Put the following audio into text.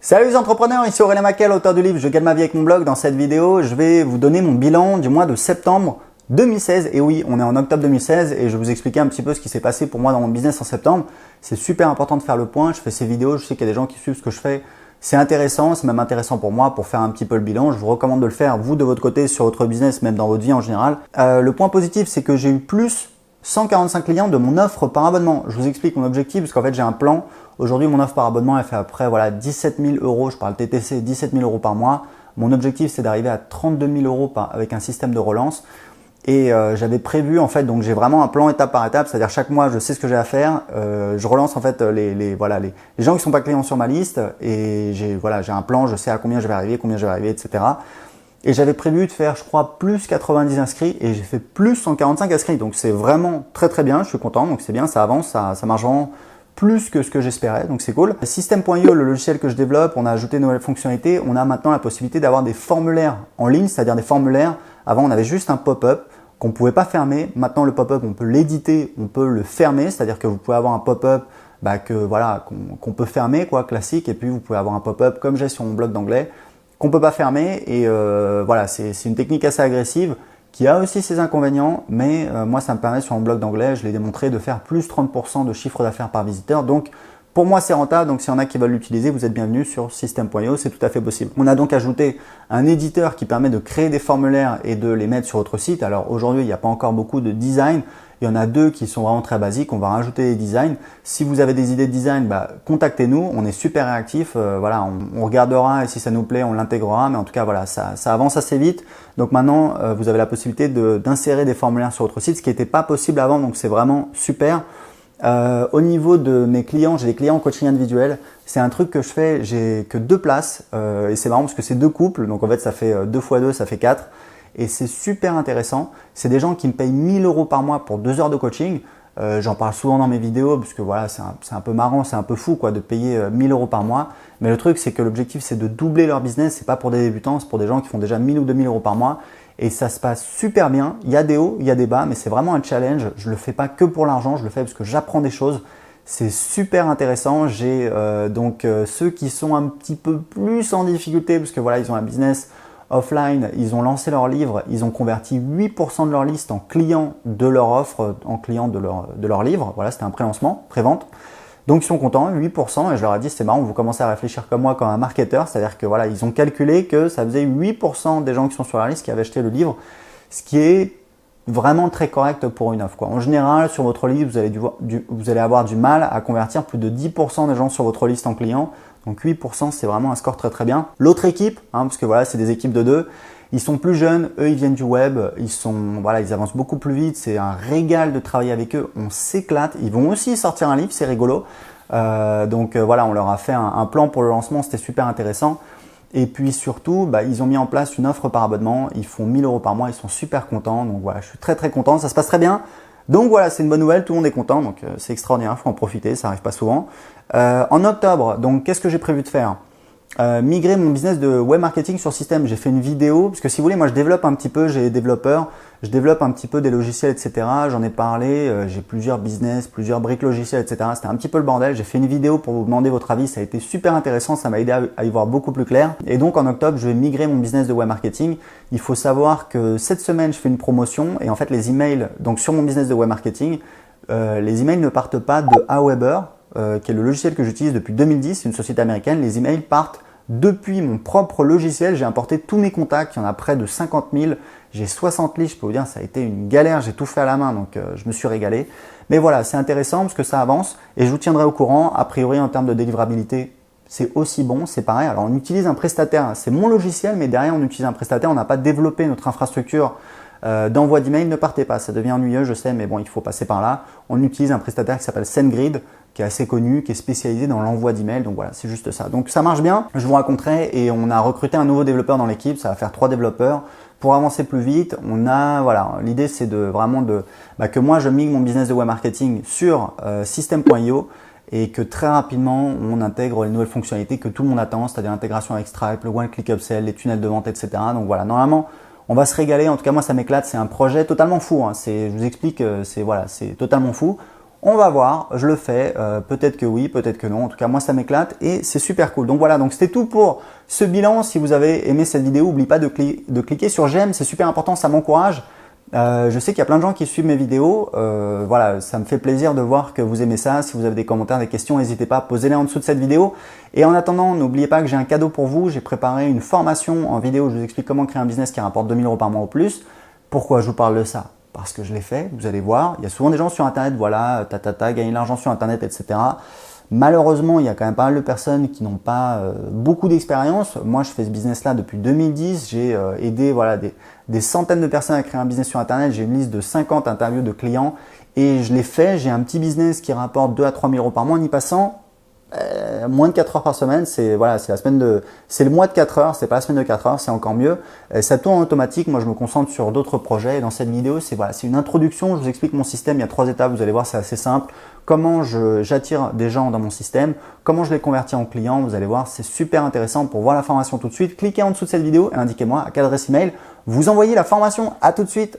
Salut les entrepreneurs, ici Aurélien Maquel, auteur du livre Je gagne ma vie avec mon blog. Dans cette vidéo, je vais vous donner mon bilan du mois de septembre 2016. Et oui, on est en octobre 2016 et je vais vous expliquer un petit peu ce qui s'est passé pour moi dans mon business en septembre. C'est super important de faire le point. Je fais ces vidéos, je sais qu'il y a des gens qui suivent ce que je fais. C'est intéressant, c'est même intéressant pour moi pour faire un petit peu le bilan. Je vous recommande de le faire, vous de votre côté, sur votre business, même dans votre vie en général. Le point positif, c'est que j'ai eu plus 145 clients de mon offre par abonnement. Je vous explique mon objectif parce qu'en fait j'ai un plan. Aujourd'hui mon offre par abonnement elle fait à peu près 17 000 euros, je parle TTC, 17 000 euros par mois. Mon objectif c'est d'arriver à 32 000 euros avec un système de relance. Et j'avais prévu en fait, donc j'ai vraiment un plan étape par étape, c'est-à-dire chaque mois je sais ce que j'ai à faire. Je relance en fait les gens qui ne sont pas clients sur ma liste et j'ai un plan, je sais à combien je vais arriver, etc. Et j'avais prévu de faire, je crois, plus 90 inscrits et j'ai fait plus 145 inscrits. Donc c'est vraiment très très bien, je suis content. Donc c'est bien, ça avance, ça marche vraiment plus que ce que j'espérais. Donc c'est cool. System.io, le logiciel que je développe, on a ajouté de nouvelles fonctionnalités. On a maintenant la possibilité d'avoir des formulaires en ligne, c'est-à-dire des formulaires. Avant, on avait juste un pop-up qu'on ne pouvait pas fermer. Maintenant, le pop-up, on peut l'éditer, on peut le fermer. C'est-à-dire que vous pouvez avoir un pop-up qu'on peut fermer, quoi, classique. Et puis, vous pouvez avoir un pop-up comme j'ai sur mon blog d'anglais, qu'on ne peut pas fermer et c'est une technique assez agressive qui a aussi ses inconvénients, mais moi ça me permet sur mon blog d'anglais, je l'ai démontré, de faire plus 30% de chiffre d'affaires par visiteur. Donc pour moi c'est rentable, donc s'il y en a qui veulent l'utiliser, vous êtes bienvenus sur System.io, c'est tout à fait possible. On a donc ajouté un éditeur qui permet de créer des formulaires et de les mettre sur votre site. Alors aujourd'hui il n'y a pas encore beaucoup de design. Il y en a deux qui sont vraiment très basiques, on va rajouter des designs. Si vous avez des idées de design, contactez-nous, on est super réactifs. On regardera et si ça nous plaît, on l'intégrera. Mais en tout cas, ça avance assez vite. Donc maintenant, vous avez la possibilité d'insérer des formulaires sur votre site, ce qui n'était pas possible avant, donc c'est vraiment super. Au niveau de mes clients, j'ai des clients en coaching individuel. C'est un truc que je fais, j'ai que 2 places et c'est marrant parce que c'est 2 couples. Donc en fait, ça fait 2 x 2, ça fait 4. Et c'est super intéressant. C'est des gens qui me payent 1 000 euros par mois pour 2 heures de coaching. J'en parle souvent dans mes vidéos parce que c'est un peu marrant, c'est un peu fou de payer 1 000 euros par mois. Mais le truc, c'est que l'objectif, c'est de doubler leur business. C'est pas pour des débutants, c'est pour des gens qui font déjà 1 000 ou 2 000 euros par mois. Et ça se passe super bien. Il y a des hauts, il y a des bas, mais c'est vraiment un challenge. Je le fais pas que pour l'argent, je le fais parce que j'apprends des choses. C'est super intéressant. J'ai ceux qui sont un petit peu plus en difficulté parce que ils ont un business offline, ils ont lancé leur livre, ils ont converti 8% de leur liste en clients de leur offre, en clients de leur livre. Voilà, c'était un pré-lancement, pré-vente. Donc ils sont contents, 8%, et je leur ai dit c'est marrant, vous commencez à réfléchir comme moi comme un marketeur, c'est-à-dire que ils ont calculé que ça faisait 8% des gens qui sont sur la liste qui avaient acheté le livre, ce qui est vraiment très correct pour une offre. En général, sur votre livre, vous allez avoir du mal à convertir plus de 10% des gens sur votre liste en clients. Donc 8%, c'est vraiment un score très très bien. L'autre équipe, parce que c'est des équipes de 2, ils sont plus jeunes, eux ils viennent du web, ils avancent beaucoup plus vite, c'est un régal de travailler avec eux, on s'éclate. Ils vont aussi sortir un livre, c'est rigolo. On leur a fait un plan pour le lancement, c'était super intéressant. Et puis surtout, ils ont mis en place une offre par abonnement, ils font 1 000 euros par mois, ils sont super contents. Donc je suis très très content, ça se passe très bien. Donc c'est une bonne nouvelle, tout le monde est content, donc c'est extraordinaire, il faut en profiter, ça n'arrive pas souvent. En octobre, donc qu'est-ce que j'ai prévu de faire ? Migrer mon business de web marketing sur System. J'ai fait une vidéo, parce que si vous voulez, moi je développe un petit peu, j'ai des développeurs, je développe un petit peu des logiciels, etc. J'en ai parlé, j'ai plusieurs business, plusieurs briques logiciels, etc. C'était un petit peu le bordel. J'ai fait une vidéo pour vous demander votre avis, ça a été super intéressant, ça m'a aidé à y voir beaucoup plus clair. Et donc en octobre, je vais migrer mon business de web marketing. Il faut savoir que cette semaine, je fais une promotion et en fait les emails, donc sur mon business de web marketing, les emails ne partent pas de Aweber, qui est le logiciel que j'utilise depuis 2010, c'est une société américaine. Les emails partent depuis mon propre logiciel. J'ai importé tous mes contacts, il y en a près de 50 000. J'ai 60 listes, je peux vous dire, ça a été une galère, j'ai tout fait à la main, donc je me suis régalé. Mais voilà, c'est intéressant parce que ça avance et je vous tiendrai au courant. A priori, en termes de délivrabilité, c'est aussi bon, c'est pareil. Alors on utilise un prestataire, c'est mon logiciel, mais derrière on utilise un prestataire, on n'a pas développé notre infrastructure d'envoi d'email. Ne partez pas, ça devient ennuyeux, je sais, mais bon, il faut passer par là. On utilise un prestataire qui s'appelle SendGrid, qui est assez connu, qui est spécialisé dans l'envoi d'email. Donc c'est juste ça. Donc ça marche bien, je vous raconterai. Et on a recruté un nouveau développeur dans l'équipe, ça va faire 3 développeurs. Pour avancer plus vite, l'idée c'est que moi je migre mon business de web marketing sur System.io et que très rapidement on intègre les nouvelles fonctionnalités que tout le monde attend, c'est-à-dire l'intégration avec Stripe, le one-click upsell, les tunnels de vente, etc. Donc normalement on va se régaler. En tout cas moi ça m'éclate, c'est un projet totalement fou. Je vous explique, c'est totalement fou. On va voir, je le fais, peut-être que oui, peut-être que non. En tout cas, moi, ça m'éclate et c'est super cool. Donc voilà, donc c'était tout pour ce bilan. Si vous avez aimé cette vidéo, n'oubliez pas de cliquer sur j'aime, c'est super important, ça m'encourage. Je sais qu'il y a plein de gens qui suivent mes vidéos. Voilà, ça me fait plaisir de voir que vous aimez ça. Si vous avez des commentaires, des questions, n'hésitez pas, posez-les en dessous de cette vidéo. Et en attendant, n'oubliez pas que j'ai un cadeau pour vous. J'ai préparé une formation en vidéo où je vous explique comment créer un business qui rapporte 2000 € par mois ou plus. Pourquoi je vous parle de ça? Parce que je l'ai fait, vous allez voir. Il y a souvent des gens sur Internet, voilà, gagner de l'argent sur Internet, etc. Malheureusement, il y a quand même pas mal de personnes qui n'ont pas beaucoup d'expérience. Moi, je fais ce business-là depuis 2010. J'ai aidé voilà, des centaines de personnes à créer un business sur Internet. J'ai une liste de 50 interviews de clients et je l'ai fait. J'ai un petit business qui rapporte 2 à 3 000 € par mois en y passant moins de 4 heures par semaine. C'est voilà, c'est le mois de 4 heures, c'est pas la semaine de 4 heures, c'est encore mieux. Ça tourne en automatique. Moi, je me concentre sur d'autres projets. Et dans cette vidéo, c'est voilà, c'est une introduction. Je vous explique mon système. Il y a 3 étapes. Vous allez voir, c'est assez simple. Comment j'attire des gens dans mon système, comment je les convertis en clients. Vous allez voir, c'est super intéressant. Pour voir la formation tout de suite, cliquez en dessous de cette vidéo et indiquez-moi à quelle adresse email vous envoyez la formation. À tout de suite.